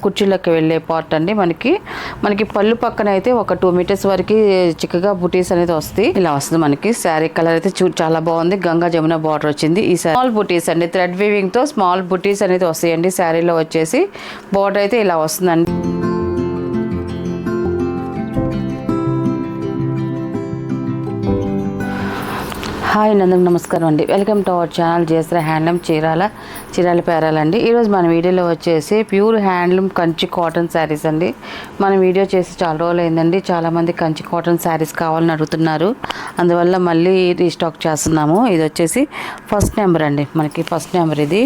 కుర్చీలోకి వెళ్ళే పార్ట్ అండి. మనకి పళ్ళు పక్కన అయితే ఒక 2 మీటర్స్ వరకు చిక్కగా బుటీస్ అనేది వస్తాయి. ఇలా వస్తుంది మనకి. శారీ కలర్ అయితే చాలా బాగుంది. గంగా జమున బార్డర్ వచ్చింది. ఈ స్మాల్ బుటీస్ అండి, థ్రెడ్ వీవింగ్ తో స్మాల్ బుటీస్ అనేది వస్తాయండి. శారీలో వచ్చేసి బార్డర్ అయితే ఇలా వస్తుందండి. హాయ్ నందం, నమస్కారం అండి. Welcome to our channel Jayashree handloom Chirala పేరాలండి. ఈరోజు మన వీడియోలో వచ్చేసి pure handloom Kanchi cotton saris అండి. మనం వీడియో చేసి చాలా రోజులు అయిందండి. చాలామంది కంచి కాటన్ శారీస్ కావాలని అడుగుతున్నారు, అందువల్ల మళ్ళీ రీస్టాక్ చేస్తున్నాము. ఇది వచ్చేసి ఫస్ట్ నెంబర్ అండి. ఫస్ట్ నెంబర్ ఇది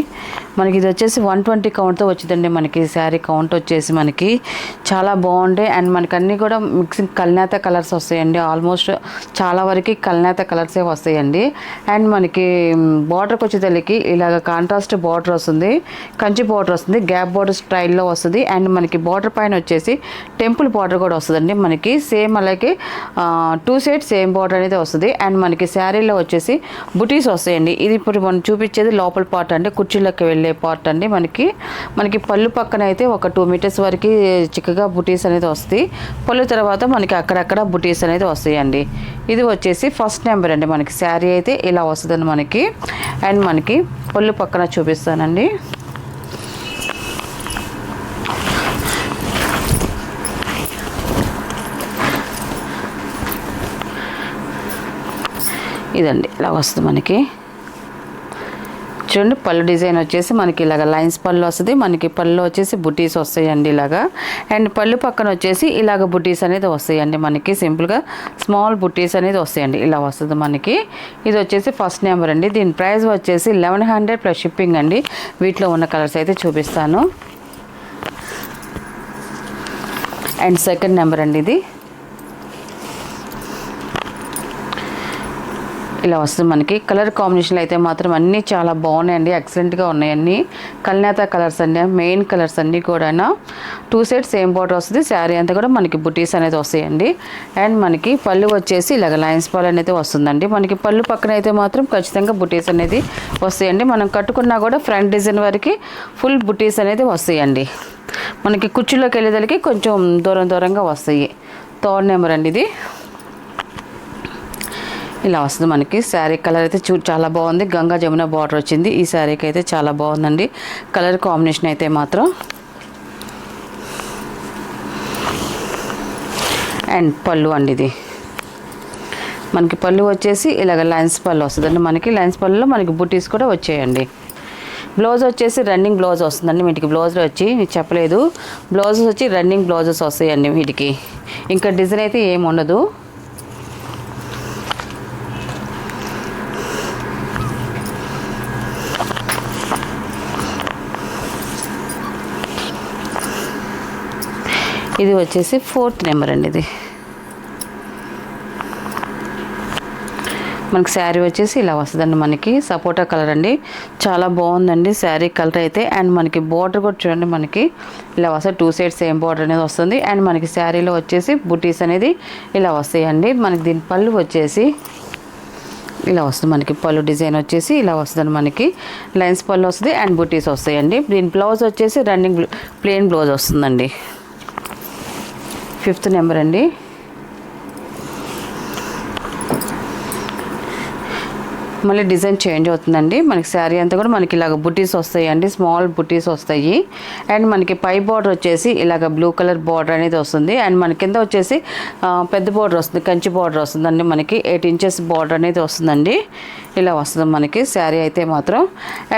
వచ్చేసి 120 కౌంట్తో వచ్చిందండి. మనకి శారీ కౌంట్ వచ్చేసి మనకి చాలా బాగుంటాయి. అండ్ మనకి అన్నీ కూడా మిక్సింగ్ కల్నేత కలర్స్ వస్తాయండి. ఆల్మోస్ట్ చాలా వరకు కల్నేత కలర్సే వస్తాయండి. అండ్ మనకి బార్డర్కి వచ్చేసరికి ఇలాగ కాంట్రాస్ట్ బార్డర్ వస్తుంది, కంచి బార్డర్ వస్తుంది, గ్యాప్ బార్డర్ స్టైల్లో వస్తుంది. అండ్ మనకి బార్డర్ పైన వచ్చేసి టెంపుల్ బార్డర్ కూడా వస్తుందండి. మనకి సేమ్ అలాగే 2 సైడ్ సేమ్ బార్డర్ అనేది వస్తుంది. అండ్ మనకి శారీలో వచ్చేసి బుటీస్ వస్తాయండి. ఇది ఇప్పుడు మనం చూపించేది లోపల పార్ట్ అండి, కుర్చీలోకి వెళ్ళే పార్ట్ అండి. మనకి పళ్ళు పక్కన అయితే ఒక 2 మీటర్స్ వరకు చిక్కగా బుటీస్ అనేది వస్తాయి. పళ్ళు తర్వాత మనకి అక్కడక్కడ బుటీస్ అనేది వస్తాయండి. ఇది వచ్చేసి ఫస్ట్ నెంబర్ అండి. మనకి శారీ అయితే ఇలా వస్తుందండి మనకి. అండ్ మనకి పళ్ళు పక్కన చూపిస్తానండి. ఇదండి ఇలా వస్తుంది మనకి. చూడండి, పళ్ళు డిజైన్ వచ్చేసి మనకి ఇలాగ లైన్స్ పళ్ళు వస్తుంది. మనకి పళ్ళు వచ్చేసి బుటీస్ వస్తాయండి ఇలాగా. అండ్ పళ్ళు పక్కన వచ్చేసి ఇలాగ బుటీస్ అనేది వస్తాయండి. మనకి సింపుల్గా స్మాల్ బుటీస్ అనేది వస్తాయండి. ఇలా వస్తుంది మనకి. ఇది వచ్చేసి ఫస్ట్ నెంబర్ అండి. దీని ప్రైస్ వచ్చేసి 1100 ప్లస్ షిప్పింగ్ అండి. వీటిలో ఉన్న కలర్స్ అయితే చూపిస్తాను. అండ్ సెకండ్ నెంబర్ అండి. ఇది ఇలా వస్తుంది మనకి. కలర్ కాంబినేషన్లు అయితే మాత్రం అన్నీ చాలా బాగున్నాయండి, ఎక్సలెంట్గా ఉన్నాయండి. కల్నేత కలర్స్ అండి, మెయిన్ కలర్స్ అన్నీ కూడా 2 సైడ్ సేమ్ బార్డర్ వస్తుంది. శారీ అంతా కూడా మనకి బుటీస్ అనేది వస్తాయండి. అండ్ మనకి పళ్ళు వచ్చేసి ఇలాగ లైన్స్ పళ్ళు అనేది వస్తుందండి. మనకి పళ్ళు పక్కన అయితే మాత్రం ఖచ్చితంగా బుటీస్ అనేది వస్తాయండి. మనం కట్టుకున్నా కూడా ఫ్రంట్ డిజైన్ వరకు ఫుల్ బుటీస్ అనేది వస్తాయండి. మనకి కుర్చీలోకి వెళ్ళేదానికి కొంచెం దూరంగా వస్తాయి. థర్డ్ నెంబర్ అండి. ఇది ఇలా వస్తుంది మనకి. శారీ కలర్ అయితే చాలా బాగుంది. గంగా జమున బార్డర్ వచ్చింది. ఈ శారీకి అయితే చాలా బాగుందండి కలర్ కాంబినేషన్ అయితే మాత్రం. అండ్ పళ్ళు అండి. ఇది మనకి పళ్ళు వచ్చేసి ఇలాగ లైన్స్ పళ్ళు వస్తుందండి. మనకి లైన్స్ పళ్ళులో మనకి బుటీస్ కూడా వచ్చాయండి. బ్లౌజ్ వచ్చేసి రన్నింగ్ బ్లౌజ్ వస్తుందండి. వీటికి బ్లౌజ్లో వచ్చి నేను చెప్పలేదు, బ్లౌజెస్ వచ్చి రన్నింగ్ బ్లౌజెస్ వస్తాయండి వీటికి. ఇంకా డిజైన్ అయితే ఏమి ఉండదు. ఇది వచ్చేసి 4th నెంబర్ అండి. ఇది మనకి శారీ వచ్చేసి ఇలా వస్తుందండి. మనకి సపోటా కలర్ అండి, చాలా బాగుందండి శారీ కలర్ అయితే. అండ్ మనకి బార్డర్ కూడా చూడండి, మనకి ఇలా వస్తుంది. 2 సైడ్ సేమ్ బార్డర్ అనేది వస్తుంది. అండ్ మనకి శారీలో వచ్చేసి బుటీస్ అనేది ఇలా వస్తాయండి. మనకి దీని పళ్ళు వచ్చేసి ఇలా వస్తుంది. మనకి పళ్ళు డిజైన్ వచ్చేసి ఇలా వస్తుందండి. మనకి లైన్స్ పళ్ళు వస్తుంది అండ్ బుటీస్ వస్తాయండి. దీని బ్లౌజ్ వచ్చేసి రన్నింగ్ ప్లెయిన్ బ్లౌజ్ వస్తుందండి. 5th నెంబర్ అండి. మళ్ళీ డిజైన్ చేంజ్ అవుతుందండి. మనకి శారీ అంతా కూడా మనకి ఇలాగ బుటీస్ వస్తాయండి, స్మాల్ బుటీస్ వస్తాయి. అండ్ మనకి పై బార్డర్ వచ్చేసి ఇలాగ బ్లూ కలర్ బార్డర్ అనేది వస్తుంది. అండ్ మన కింద వచ్చేసి పెద్ద బార్డర్ వస్తుంది, కంచి బార్డర్ వస్తుందండి. మనకి 8 ఇంచెస్ బార్డర్ అనేది వస్తుందండి. ఇలా వస్తుంది మనకి శారీ అయితే మాత్రం.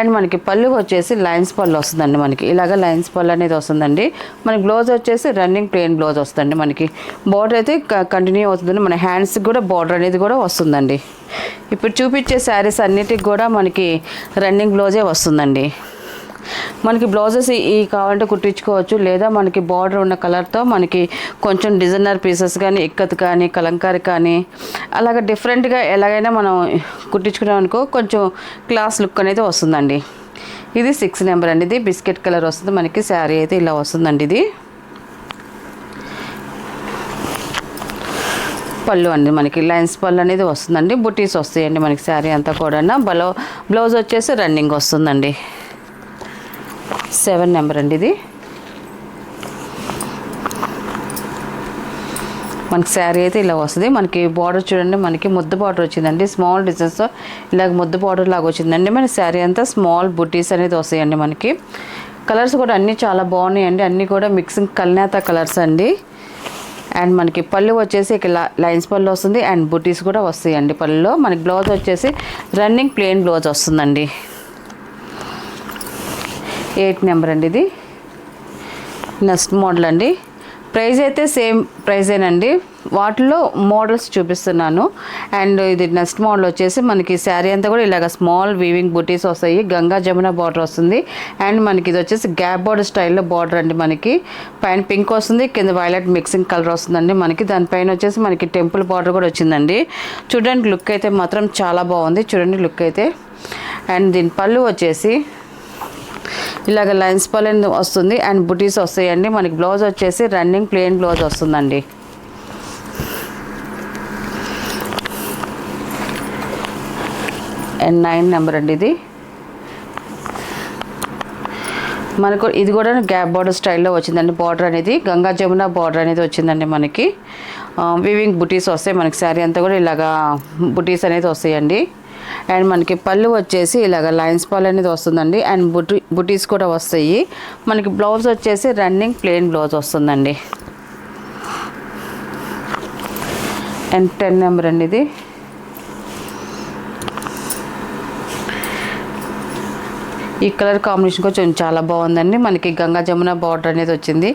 అండ్ మనకి పళ్ళు వచ్చేసి లైన్స్ పళ్ళు వస్తుందండి. మనకి ఇలాగ లైన్స్ పళ్ళు అనేది వస్తుందండి. మనకి బ్లౌజ్ వచ్చేసి రన్నింగ్ ప్లెయిన్ బ్లౌజ్ వస్తుందండి. మనకి బార్డర్ అయితే కంటిన్యూ అవుతుందండి. మన హ్యాండ్స్కి కూడా బార్డర్ అనేది కూడా వస్తుందండి. ఇప్పుడు చూపించే శారీస్ అన్నిటికి కూడా మనకి రన్నింగ్ బ్లౌజే వస్తుందండి. మనకి బ్లౌజెస్ ఈ కావాలంటే కుట్టించుకోవచ్చు, లేదా మనకి బార్డర్ ఉన్న కలర్తో మనకి కొంచెం డిజైనర్ పీసెస్ కానీ, ఇక్కత్ కానీ, కలంకారీ కానీ అలాగ డిఫరెంట్గా ఎలాగైనా మనం కుట్టించుకున్నాం అనుకో కొంచెం క్లాస్ లుక్ అనేది వస్తుందండి. ఇది 6 నెంబర్ అండి. ఇది బిస్కెట్ కలర్ వస్తుంది. మనకి శారీ అయితే ఇలా వస్తుందండి. ఇది పళ్ళు అండి. మనకి లైన్స్ పళ్ళు అనేది వస్తుందండి. బుటీస్ వస్తాయండి మనకి శారీ అంతా కూడా. బ్లౌజ్ వచ్చేసి రన్నింగ్ వస్తుందండి. 7 నెంబర్ అండి. ఇది మనకి శారీ అయితే ఇలా వస్తుంది. మనకి బార్డర్ చూడండి, మనకి ముద్ద బార్డర్ వచ్చిందండి. స్మాల్ డిజైన్స్తో ఇలాగ ముద్ద బార్డర్ లాగా వచ్చిందండి. మన శారీ అంతా స్మాల్ బుటీస్ అనేది వస్తాయండి. మనకి కలర్స్ కూడా అన్నీ చాలా బాగున్నాయండి. అన్నీ కూడా మిక్సింగ్ కల్నేత కలర్స్ అండి. అండ్ మనకి పళ్ళు వచ్చేసి ఇక లైన్స్ పళ్ళు వస్తుంది అండ్ బుటీస్ కూడా వస్తాయండి పళ్ళులో. మనకి బ్లౌజ్ వచ్చేసి రన్నింగ్ ప్లెయిన్ బ్లౌజ్ వస్తుందండి. 8 నెంబర్ అండి ఇది. నెక్స్ట్ మోడల్ అండి. ప్రైస్ అయితే సేమ్ ప్రైజేనండి. వాటిలో మోడల్స్ చూపిస్తున్నాను. అండ్ ఇది నెక్స్ట్ మోడల్ వచ్చేసి మనకి శారీ అంతా కూడా ఇలాగ స్మాల్ వీవింగ్ బుటీస్ వస్తాయి. గంగా జమున బార్డర్ వస్తుంది. అండ్ మనకి ఇది వచ్చేసి గ్యాప్ బార్డర్ స్టైల్లో బార్డర్ అండి. మనకి పైన పింక్ వస్తుంది, కింద వైలెట్ మిక్సింగ్ కలర్ వస్తుందండి. మనకి దానిపైన వచ్చేసి మనకి టెంపుల్ బార్డర్ కూడా వచ్చిందండి. చూడండి లుక్ అయితే మాత్రం చాలా బాగుంది. చూడండి లుక్ అయితే. అండ్ దీని పళ్ళు వచ్చేసి ఇలాగ లైన్స్ పళ్ళు వస్తుంది అండ్ బుటీస్ వస్తాయండి. మనకి బ్లౌజ్ వచ్చేసి రన్నింగ్ ప్లెయిన్ బ్లౌజ్ వస్తుందండి. అండ్ 9 నెంబర్ అండి ఇది. మనకు ఇది కూడా గ్యాప్ బార్డర్ స్టైల్లో వచ్చిందండి. బార్డర్ అనేది గంగా జమున బార్డర్ అనేది వచ్చిందండి. మనకి వీవింగ్ బుటీస్ వస్తాయి. మనకి శారీ అంతా కూడా ఇలాగా బుటీస్ అనేది వస్తాయండి. అండ్ మనకి పళ్ళు వచ్చేసి ఇలాగ లైన్స్ పళ్ళు అనేది వస్తుందండి. అండ్ బుటీస్ కూడా వస్తాయి. మనకి బ్లౌజ్ వచ్చేసి రన్నింగ్ ప్లెయిన్ బ్లౌజ్ వస్తుందండి. అండ్ 10 నెంబర్ అండి ఇది. ఈ కలర్ కాంబినేషన్ కొంచెం చాలా బాగుందండి. మనకి గంగా జమున బార్డర్ అనేది వచ్చింది.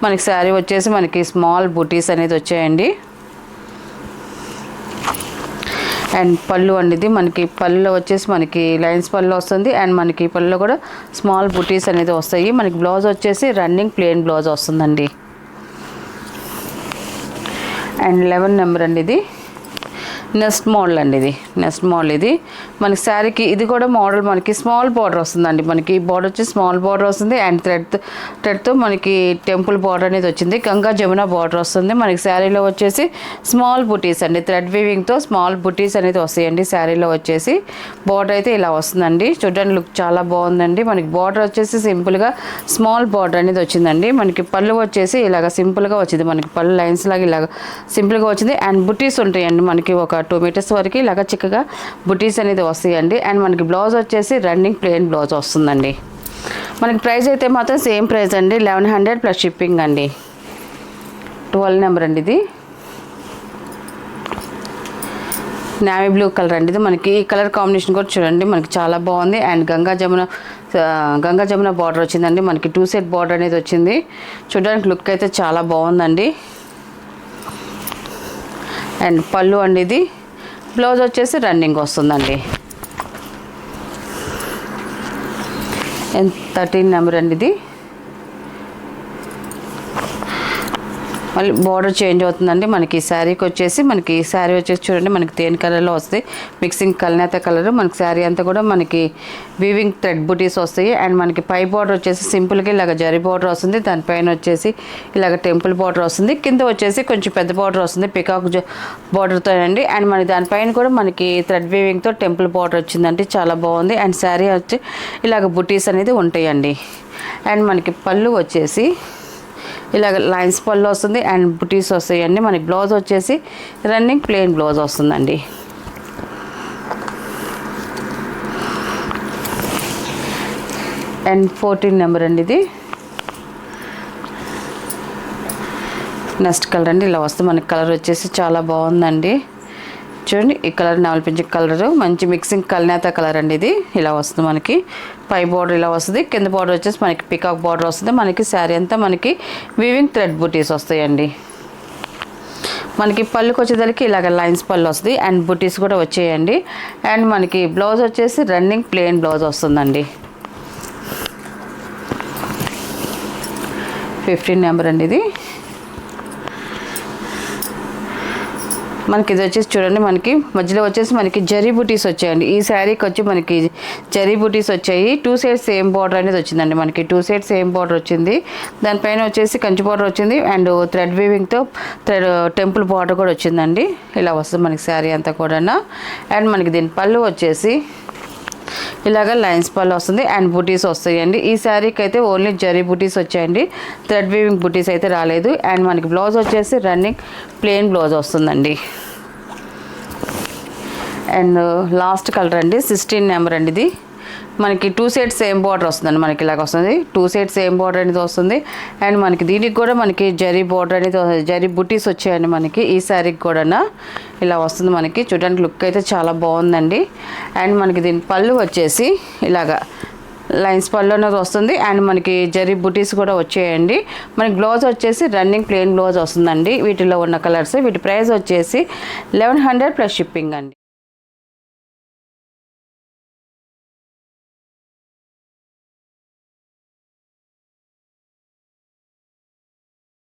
మనకి శారీ వచ్చేసి మనకి స్మాల్ బుటీస్ అనేది వచ్చాయండి. అండ్ పళ్ళు అండి ఇది. మనకి పళ్ళులో వచ్చేసి మనకి లైన్స్ పళ్ళు వస్తుంది. అండ్ మనకి పళ్ళులో కూడా స్మాల్ బుటీస్ అనేది వస్తాయి. మనకి బ్లౌజ్ వచ్చేసి రన్నింగ్ ప్లెయిన్ బ్లౌజ్ వస్తుందండి. అండ్ 11 నెంబర్ అండి ఇది. నెక్స్ట్ మోడల్ అండి ఇది. నెక్స్ట్ మోడల్ ఇది. మనకి శారీకి ఇది కూడా మోడల్ మనకి స్మాల్ బార్డర్ వస్తుందండి. మనకి బార్డర్ వచ్చి స్మాల్ బార్డర్ వస్తుంది. అండ్ థ్రెడ్తో మనకి టెంపుల్ బార్డర్ అనేది వచ్చింది. గంగా జమున బార్డర్ వస్తుంది. మనకి శారీలో వచ్చేసి స్మాల్ బుటీస్ అండి. థ్రెడ్ వీవింగ్తో స్మాల్ బుటీస్ అనేది వస్తాయండి. శారీలో వచ్చేసి బార్డర్ అయితే ఇలా వస్తుందండి. చూడండి లుక్ చాలా బాగుందండి. మనకి బార్డర్ వచ్చేసి సింపుల్గా స్మాల్ బార్డర్ అనేది వచ్చిందండి. మనకి పళ్ళు వచ్చేసి ఇలాగ సింపుల్గా వచ్చింది. మనకి పళ్ళు లైన్స్ లాగా ఇలాగ సింపుల్గా వచ్చింది. అండ్ బుటీస్ ఉంటాయండి. మనకి ఒక 2 మీటర్స్ వరకు ఇలాగ చిక్కగా బుటీస్ అనేది వస్తాయండి. అండ్ మనకి బ్లౌజ్ వచ్చేసి రన్నింగ్ ప్లెయిన్ బ్లౌజ్ వస్తుందండి. మనకి ప్రైస్ అయితే మాత్రం సేమ్ ప్రైస్ అండి. 1100 ప్లస్ షిప్పింగ్ అండి. 12 నెంబర్ అండి ఇది. నేవీ బ్లూ కలర్ అండి ఇది. మనకి ఈ కలర్ కాంబినేషన్ కూడా చూడండి మనకి చాలా బాగుంది. అండ్ గంగా జమున బార్డర్ వచ్చిందండి. మనకి 2 సెట్ బార్డర్ అనేది వచ్చింది. చూడడానికి లుక్ అయితే చాలా బాగుందండి. అండ్ పళ్ళు అండి ఇది. బ్లౌజ్ వచ్చేసి రన్నింగ్ వస్తుందండి. అండ్ 13 నెంబర్ అండి ఇది. మళ్ళీ బార్డర్ చేంజ్ అవుతుందండి. మనకి శారీకి వచ్చేసి మనకి శారీ వచ్చేసి చూడండి మనకి తేనె కలర్లో వస్తాయి. మిక్సింగ్ కల్నేత కలర్. మనకి శారీ అంతా కూడా మనకి వీవింగ్ థ్రెడ్ బుటీస్ వస్తాయి. అండ్ మనకి పై బార్డర్ వచ్చేసి సింపుల్గా ఇలాగ జరీ బార్డర్ వస్తుంది. దానిపైన వచ్చేసి ఇలాగ టెంపుల్ బార్డర్ వస్తుంది. కింద వచ్చేసి కొంచెం పెద్ద బార్డర్ వస్తుంది పికాక్ బార్డర్తో అండి. అండ్ మనకి దానిపైన కూడా మనకి థ్రెడ్ వీవింగ్తో టెంపుల్ బార్డర్ వచ్చిందండి. చాలా బాగుంది. అండ్ శారీ వచ్చి ఇలాగ బుటీస్ అనేది ఉంటాయండి. అండ్ మనకి పళ్ళు వచ్చేసి ఇలాగ లైన్స్ పళ్ళు వస్తుంది అండ్ బుటీస్ వస్తాయండి. మనకి బ్లౌజ్ వచ్చేసి రన్నింగ్ ప్లెయిన్ బ్లౌజ్ వస్తుందండి. అండ్ 14 నెంబర్ అండి ఇది. నెక్స్ట్ కలర్ అండి ఇలా వస్తుంది. మనకి కలర్ వచ్చేసి చాలా బాగుందండి. చూడండి ఈ కలర్ నవల్పించే కలర్ మంచి మిక్సింగ్ కల్నేత కలర్ అండి ఇది. ఇలా వస్తుంది మనకి పై బార్డర్ ఇలా వస్తుంది. కింద బార్డర్ వచ్చేసి మనకి పికాక్ బార్డర్ వస్తుంది. మనకి శారీ అంతా మనకి వీవింగ్ థ్రెడ్ బుటీస్ వస్తాయండి. మనకి పళ్ళుకి వచ్చేసరికి ఇలాగ లైన్స్ పళ్ళు వస్తుంది అండ్ బుటీస్ కూడా వచ్చేయండి. అండ్ మనకి బ్లౌజ్ వచ్చేసి రన్నింగ్ ప్లెయిన్ బ్లౌజ్ వస్తుందండి. 15 నెంబర్ అండి ఇది. మనకి ఇది వచ్చేసి చూడండి మనకి మధ్యలో వచ్చేసి మనకి జరీ బుటీస్ వచ్చాయండి. ఈ శారీకి వచ్చి మనకి జరీ బుటీస్ వచ్చాయి. 2 సైడ్ సేమ్ బార్డర్ అనేది వచ్చిందండి. మనకి 2 సైడ్ సేమ్ బార్డర్ వచ్చింది. దానిపైన వచ్చేసి కంచి బార్డర్ వచ్చింది అండ్ థ్రెడ్ వీవింగ్తో టెంపుల్ బార్డర్ కూడా వచ్చిందండి. ఇలా వస్తుంది మనకి శారీ అంతా కూడా. అండ్ మనకి దీని పళ్ళు వచ్చేసి ఇలాగ లైన్స్ పళ్ళు వస్తుంది అండ్ బుటీస్ వస్తాయండి. ఈ శారీకి అయితే ఓన్లీ జరీ బుటీస్ వచ్చాయండి, థ్రెడ్ వీవింగ్ బుటీస్ అయితే రాలేదు. అండ్ మనకి బ్లౌజ్ వచ్చేసి రన్నింగ్ ప్లెయిన్ బ్లౌజ్ వస్తుందండి. అండ్ లాస్ట్ కలర్ అండి 16 నెంబర్ అండి. ఇది మనకి 2 సైడ్స్ సేమ్ బార్డర్ వస్తుందండి. మనకి ఇలాగ వస్తుంది 2 సైడ్స్ సేమ్ బార్డర్ అనేది వస్తుంది. అండ్ మనకి దీనికి కూడా మనకి జరీ బార్డర్ అనేది జరీ బుటీస్ వచ్చాయండి. మనకి ఈ శారీకి కూడా ఇలా వస్తుంది. మనకి చూడడానికి లుక్ అయితే చాలా బాగుందండి. అండ్ మనకి దీని పళ్ళు వచ్చేసి ఇలాగా లైన్స్ పళ్ళు అనేది వస్తుంది. అండ్ మనకి జరీ బుటీస్ కూడా వచ్చాయండి. మనకి బ్లౌజ్ వచ్చేసి రన్నింగ్ ప్లెయిన్ బ్లౌజ్ వస్తుందండి. వీటిలో ఉన్న కలర్స్. వీటి ప్రైస్ వచ్చేసి 1100 ప్లస్ షిప్పింగ్ అండి.